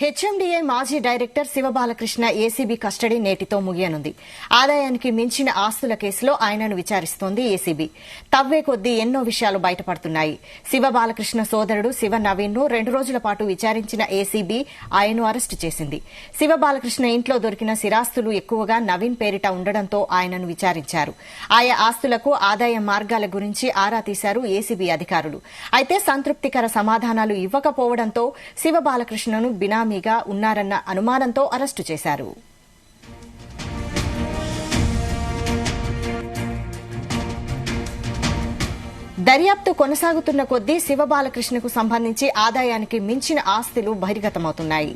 HMDA మాజీ director Shiva Balakrishna ACB custody నేటితో ముగియనుంది. ఆదాయానికి మించిన ఆస్తుల కేసులో ఆయనను విచారిస్తోంది ఏసీబీ. తవ్వే కొద్దీ ఎన్నో విషయాలు బయటపడుతున్నాయి. శివబాలకృష్ణ సోదరుడు శివ నవీన్ ను 2 రోజుల పాటు విచారించిన ఏసీబీ ఆయన్ను అరెస్టు చేసింది. శివబాలకృష్ణ ఇంట్లో దొరికిన స్థిరాస్తులు ఎక్కువగా నవీన్ పేరిట ఉండడంతో ఆయనను విచారించారు. ఆయా ఆస్తులకు ఆదాయ మార్గాల గురించి ఆరా తీశారు ఏసీబీ అధికారులు. అయితే సంతృప్తికర సమాధానాలు ఇవ్వకపోవడంతో శివబాలకృష్ణను బినామీగా ఉన్నారన్న అనుమానంతో అరెస్టు చేశారు. దర్యాప్తు కొనసాగుతున్న కొద్దీ శివబాలకృష్ణకు సంబంధించి ఆదాయానికి మించిన ఆస్తులు బహిర్గతమవుతున్నాయి.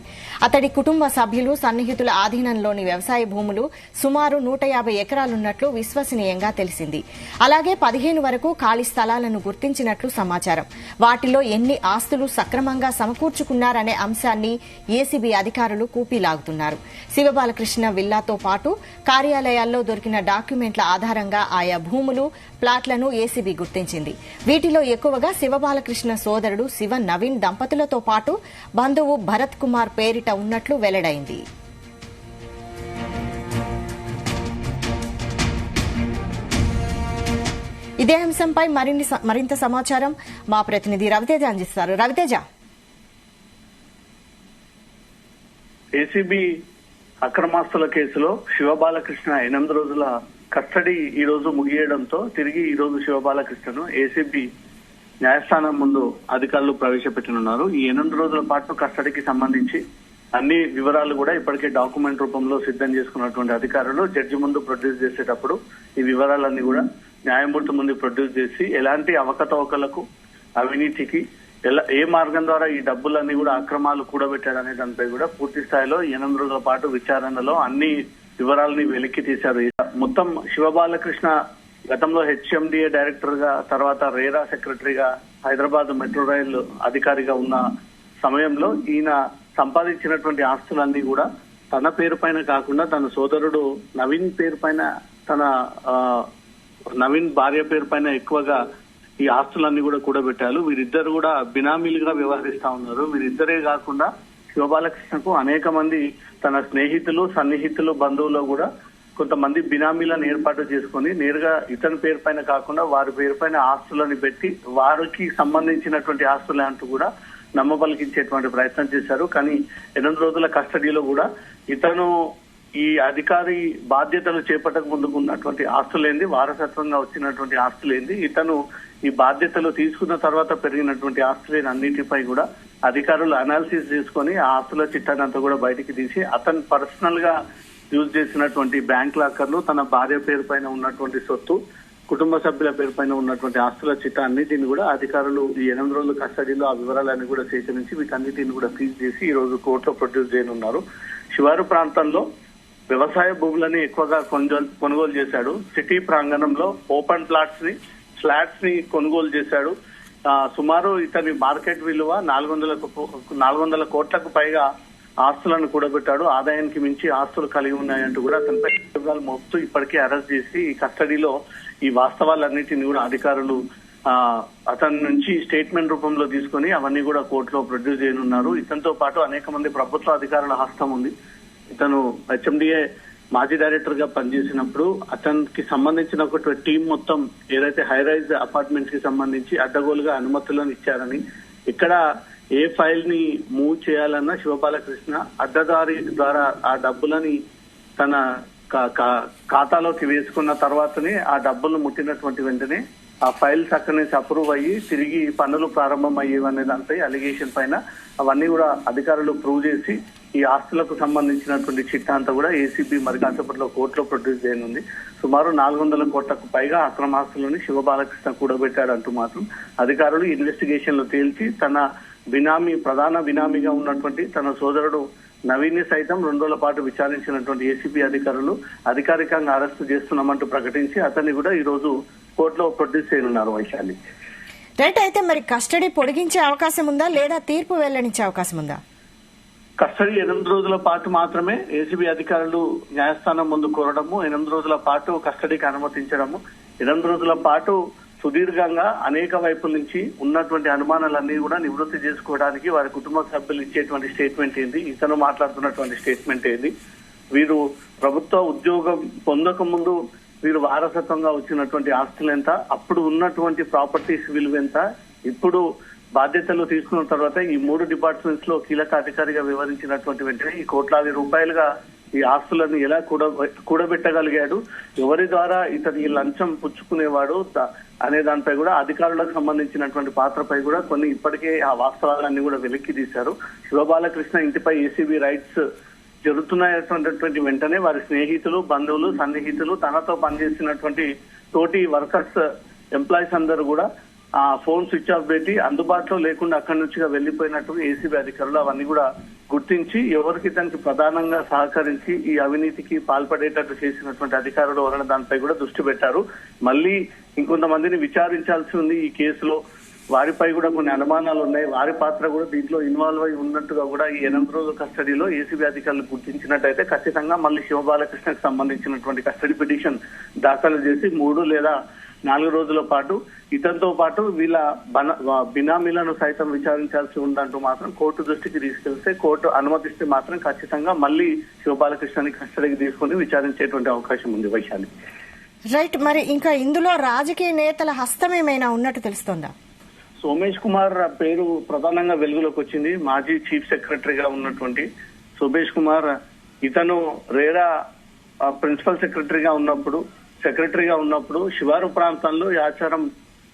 అతడి కుటుంబ సభ్యులు, సన్నిహితుల ఆధీనంలోని వ్యవసాయ భూములు సుమారు 150 ఎకరాలున్నట్లు విశ్వసనీయంగా తెలిసింది. అలాగే 15 వరకు ఖాళీ స్థలాలను గుర్తించినట్లు సమాచారం. వాటిలో ఎన్ని ఆస్తులు సక్రమంగా సమకూర్చుకున్నారనే అంశాన్ని ఏసీబీ అధికారులు కూపీలాగుతున్నారు. శివబాలకృష్ణ విల్లాతో పాటు కార్యాలయాల్లో దొరికిన డాక్యుమెంట్ల ఆధారంగా ఆయా భూములు, ప్లాట్లను ఏసీబీ గుర్తించింది. వీటిలో ఎక్కువగా శివబాలకృష్ణ సోదరుడు శివ నవీన్ దంపతులతో పాటు బంధువు భరత్ కుమార్ పేరిట ఉన్నట్లు వెల్లడైంది. ఇదే అంశంపై మరింత సమాచారం మా ప్రతినిధి రవితేజ అందిస్తారు. రవితేజ, ఏసీబీ అక్రమాస్తుల కేసులో శివబాలకృష్ణ 8 రోజుల కస్టడీ ఈ రోజు ముగియడంతో తిరిగి ఈ రోజు శివబాలకృష్ణను ఏసీబీ న్యాయస్థానం ముందు అధికారులు ప్రవేశపెట్టనున్నారు. ఈ 8 రోజుల పాటు కస్టడీకి సంబంధించి అన్ని వివరాలు కూడా ఇప్పటికే డాక్యుమెంట్ రూపంలో సిద్ధం చేసుకున్నటువంటి అధికారులు జడ్జి ముందు ప్రొడ్యూస్ చేసేటప్పుడు ఈ వివరాలన్నీ కూడా న్యాయమూర్తి ముందు ప్రొడ్యూస్ చేసి ఎలాంటి అవకతవకలకు, అవినీతికి ఏ మార్గం ద్వారా ఈ డబ్బులన్నీ కూడా అక్రమాలు కూడబెట్టాడనే దానిపై కూడా పూర్తి స్థాయిలో 8 రోజుల పాటు విచారణలో అన్ని వివరాలని వెలికి తీశారు. మొత్తం శివబాలకృష్ణ గతంలో హెచ్ఎండిఏ డైరెక్టర్ గా, తర్వాత రేరా సెక్రటరీగా, హైదరాబాద్ మెట్రో రైల్ అధికారిగా ఉన్న సమయంలో ఈయన సంపాదించినటువంటి ఆస్తులన్నీ కూడా తన పేరు పైన కాకుండా తన సోదరుడు నవీన్ పేరు పైన, తన నవీన్ భార్య పేరు పైన ఎక్కువగా ఈ ఆస్తులన్నీ కూడా కూడబెట్టారు. వీరిద్దరు కూడా బినామీలుగా వ్యవహరిస్తా ఉన్నారు. వీరిద్దరే కాకుండా శివబాలకృష్ణకు అనేక మంది తన స్నేహితులు, సన్నిహితులు, బంధువులు కూడా కొంతమంది బినామీలను ఏర్పాటు చేసుకుని నేరుగా ఇతని పేరు పైన కాకుండా వారి పేరు పైన ఆస్తులను పెట్టి వారికి సంబంధించినటువంటి ఆస్తులు అంటూ కూడా నమ్మబలికించేటువంటి ప్రయత్నం చేశారు. కానీ 8 రోజుల కస్టడీలో కూడా ఇతను ఈ అధికారి బాధ్యతలు చేపట్టక ముందుకు ఉన్నటువంటి ఆస్తులేంది, వారసత్వంగా వచ్చినటువంటి ఆస్తులేంది, ఇతను ఈ బాధ్యతలు తీసుకున్న తర్వాత పెరిగినటువంటి ఆస్తులేని అన్నిటిపై కూడా అధికారులు అనాలిసిస్ చేసుకుని ఆ ఆస్తుల చిట్టాన్ని అంతా కూడా బయటికి తీసి అతను పర్సనల్ గా యూజ్ చేసినటువంటి బ్యాంక్ లాకర్లు, తన భార్య పేరు పైన ఉన్నటువంటి సొత్తు, కుటుంబ సభ్యుల పేరు పైన ఉన్నటువంటి ఆస్తుల చిట్టా అన్నిటిని కూడా అధికారులు ఈ 8 రోజుల కస్టడీలో ఆ వివరాలన్నీ కూడా సేకరించి వీటన్నిటిని కూడా సీజ్ చేసి ఈ రోజు కోర్టులో ప్రొడ్యూస్ చేయనున్నారు. శివారు ప్రాంతంలో వ్యవసాయ భూములని ఎక్కువగా కొనుగోలు చేశాడు. సిటీ ప్రాంగణంలో ఓపెన్ ఫ్లాట్స్ ని కొనుగోలు చేశాడు. సుమారు ఇతని మార్కెట్ విలువ 400 కోట్లకు పైగా ఆస్తులను కూడబెట్టాడు. ఆదాయానికి మించి ఆస్తులు కలిగి ఉన్నాయంటూ కూడా అతనిపై వివరాలు మోపుతూ ఇప్పటికే అరెస్ట్ చేసి ఈ కస్టడీలో ఈ వాస్తవాలన్నిటిని కూడా అధికారులు అతని నుంచి స్టేట్మెంట్ రూపంలో తీసుకుని అవన్నీ కూడా కోర్టులో ప్రొడ్యూస్ చేయనున్నారు. ఇతనితో పాటు అనేక మంది ప్రభుత్వ అధికారుల హస్తం ఉంది. ఇతను హెచ్ఎండిఏ మాజీ డైరెక్టర్ గా పనిచేసినప్పుడు అతనికి సంబంధించిన ఒక టీం మొత్తం ఏదైతే హైరైజ్ అపార్ట్మెంట్స్ కి సంబంధించి అడ్డగోలుగా అనుమతులను ఇచ్చారని, ఇక్కడ ఏ ఫైల్ ని మూవ్ చేయాలన్నా శివబాలకృష్ణ అడ్డదారి ద్వారా ఆ డబ్బులని తన ఖాతాలోకి వేసుకున్న తర్వాతనే ఆ డబ్బులు ముట్టినటువంటి వెంటనే ఆ ఫైల్స్ అక్కడి నుంచి అప్రూవ్ అయ్యి తిరిగి పనులు ప్రారంభం అయ్యేవనే దానిపై అలిగేషన్ పైన అవన్నీ కూడా అధికారులు ప్రూవ్ చేసి ఈ ఆస్తులకు సంబంధించినటువంటి చిట్టా అంతా కూడా ఏసీబీ మరి కాసేపట్లో కోర్టులో ప్రొడ్యూస్ చేయనుంది. సుమారు 400 కోట్లకు పైగా అక్రమాస్తులని శివబాలకృష్ణ కూడబెట్టాడంటూ మాత్రం అధికారులు ఇన్వెస్టిగేషన్ లో తేల్చి తన ప్రధాన బినామీగా ఉన్నటువంటి తన సోదరుడు నవీన్ ని సైతం 2 రోజుల పాటు విచారించినటువంటి ఏసీబీ అధికారులు అధికారికంగా అరెస్టు చేస్తున్నామంటూ ప్రకటించి అతన్ని కూడా ఈ రోజు కోర్టులో ప్రొడ్యూస్ చేయనున్నారు. వైశాలి, రైట్. అయితే మరి కస్టడీ పొడిగించే అవకాశం ఉందా, లేదా తీర్పు వెల్లడించే అవకాశం ఉందా? కస్టడీ 8 రోజుల పాటు మాత్రమే ఏసీబీ అధికారులు న్యాయస్థానం ముందు కోరడము, 8 రోజుల పాటు కస్టడీకి అనుమతించడము, 8 రోజుల పాటు సుదీర్ఘంగా అనేక వైపుల నుంచి ఉన్నటువంటి అనుమానాలన్నీ కూడా నివృత్తి చేసుకోవడానికి వారి కుటుంబ సభ్యులు ఇచ్చేటువంటి స్టేట్మెంట్ ఏంది, ఇతను మాట్లాడుతున్నటువంటి స్టేట్మెంట్ ఏంది, వీరు ప్రభుత్వ ఉద్యోగం పొందక ముందు వీరు వారసత్వంగా వచ్చినటువంటి ఆస్తులు ఎంత, అప్పుడు ఉన్నటువంటి ప్రాపర్టీస్ విలువ ఎంత, ఇప్పుడు బాధ్యతలు తీసుకున్న తర్వాత ఈ 3 డిపార్ట్మెంట్స్ లో కీలక అధికారిగా వివరించినటువంటి వెంటనే ఈ కోట్లాది రూపాయలుగా ఈ ఆస్తులను ఎలా కూడబెట్టగలిగాడు, ఎవరి ద్వారా ఇతని లంచం పుచ్చుకునేవాడు అనే దానిపై కూడా అధికారులకు సంబంధించినటువంటి పాత్రపై కూడా కొన్ని ఇప్పటికే ఆ వాస్తవాలన్నీ కూడా వెలికి తీశారు. శివబాలకృష్ణ ఇంటిపై ఏసీబీ రైట్స్ జరుగుతున్నటువంటి వెంటనే వారి స్నేహితులు, బంధువులు, సన్నిహితులు, తనతో పనిచేసినటువంటి తోటి వర్కర్స్, ఎంప్లాయీస్ అందరూ కూడా ఆ ఫోన్ స్విచ్ ఆఫ్ పెట్టి అందుబాటులో లేకుండా అక్కడి నుంచి వెళ్లిపోయినట్టు ఏసీబీ అధికారులు అవన్నీ కూడా గుర్తించి ఎవరికి దానికి ప్రధానంగా సహకరించి ఈ అవినీతికి పాల్పడేటట్టు చేసినటువంటి అధికారులు ఎవరైనా దానిపై కూడా దృష్టి పెట్టారు. మళ్ళీ ఇంకొంతమందిని విచారించాల్సి ఉంది ఈ కేసులో. వారిపై కూడా కొన్ని అనుమానాలు ఉన్నాయి. వారి పాత్ర కూడా దీంట్లో ఇన్వాల్వ్ అయి ఉన్నట్టుగా కూడా ఈ 8 రోజుల కస్టడీలో ఏసీబీ అధికారులు గుర్తించినట్టయితే ఖచ్చితంగా మళ్ళీ శివబాలకృష్ణకు సంబంధించినటువంటి కస్టడీ పిటిషన్ దాఖలు చేసి 3 లేదా 4 రోజుల పాటు ఇతనితో పాటు వీళ్ళ బినామీలను సైతం విచారించాల్సి ఉందంటూ మాత్రం కోర్టు దృష్టికి తీసుకెళ్తే, కోర్టు అనుమతిస్తే మాత్రం ఖచ్చితంగా మళ్ళీ శివబాలకృష్ణని కస్టడీకి తీసుకుని విచారించేటువంటి అవకాశం ఉంది. వైశాలి, రైట్. మరి ఇంకా ఇందులో రాజకీయ నేతల హస్తం ఏమైనా ఉన్నట్టు తెలుస్తోందా? సోమేష్ కుమార్ పేరు ప్రధానంగా వెలుగులోకి వచ్చింది. మాజీ చీఫ్ సెక్రటరీగా ఉన్నటువంటి సోమేష్ కుమార్, ఇతను రేరా ప్రిన్సిపల్ సెక్రటరీగా ఉన్నప్పుడు శివారు ప్రాంతంలో యాచారం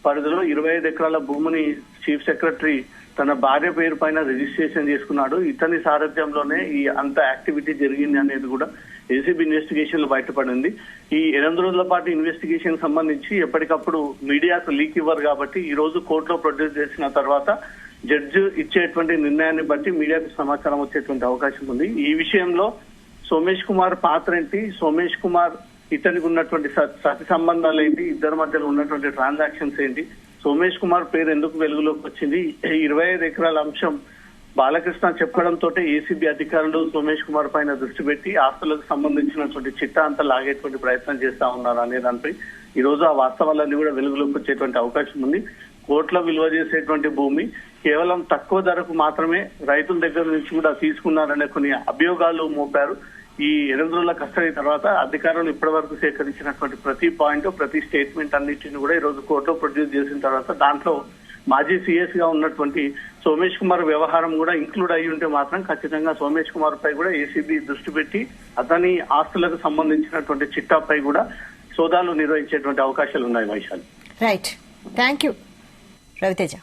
పరిధిలో 25 ఎకరాల భూమిని చీఫ్ సెక్రటరీ తన భార్య పేరు పైన రిజిస్ట్రేషన్ చేసుకున్నాడు. ఇతని సారథ్యంలోనే ఈ అంత యాక్టివిటీ జరిగింది అనేది కూడా ఏసీబీ ఇన్వెస్టిగేషన్ లో బయటపడింది. ఈ 8 రోజుల పాటు ఇన్వెస్టిగేషన్ సంబంధించి ఎప్పటికప్పుడు మీడియాకు లీక్ ఇవ్వరు కాబట్టి ఈ రోజు కోర్టులో ప్రొడ్యూస్ చేసిన తర్వాత జడ్జి ఇచ్చేటువంటి నిర్ణయాన్ని బట్టి మీడియాకు సమాచారం వచ్చేటువంటి అవకాశం ఉంది. ఈ విషయంలో సోమేష్ కుమార్ పాత్ర ఏంటి, సోమేష్ కుమార్ ఇతనికి ఉన్నటువంటి సతి సంబంధాలు ఏంటి, ఇద్దరి మధ్యలో ఉన్నటువంటి ట్రాన్సాక్షన్స్ ఏంటి, సోమేష్ కుమార్ పేరు ఎందుకు వెలుగులోకి వచ్చింది, 25 ఎకరాల అంశం బాలకృష్ణ చెప్పడంతో ఏసీబీ అధికారులు సోమేష్ కుమార్ పైన దృష్టి పెట్టి ఆస్తులకు సంబంధించినటువంటి చిట్టా అంతా లాగేటువంటి ప్రయత్నం చేస్తా ఉన్నారు అనే దానిపై ఈ రోజు ఆ వాస్తవాలన్నీ కూడా వెలుగులోకి వచ్చేటువంటి అవకాశం ఉంది. కోట్ల విలువ చేసేటువంటి భూమి కేవలం తక్కువ ధరకు మాత్రమే రైతుల దగ్గర నుంచి కూడా తీసుకున్నారనే కొన్ని అభియోగాలు మోపారు. ఈ 8 రోజుల కస్టడీ తర్వాత అధికారులు ఇప్పటి వరకు సేకరించినటువంటి ప్రతి పాయింట్, ప్రతి స్టేట్మెంట్ అన్నింటిని కూడా ఈ రోజు కోర్టులో ప్రొడ్యూస్ చేసిన తర్వాత దాంట్లో మాజీ సీఎస్ గా ఉన్నటువంటి సోమేష్ కుమార్ వ్యవహారం కూడా ఇంక్లూడ్ అయ్యి ఉంటే మాత్రం ఖచ్చితంగా సోమేష్ కుమార్ పై కూడా ఏసీబీ దృష్టి పెట్టి అతని ఆస్తులకు సంబంధించినటువంటి చిట్టాపై కూడా సోదాలు నిర్వహించేటువంటి అవకాశాలు ఉన్నాయి. Vaishali, right. Thank you Raviteja.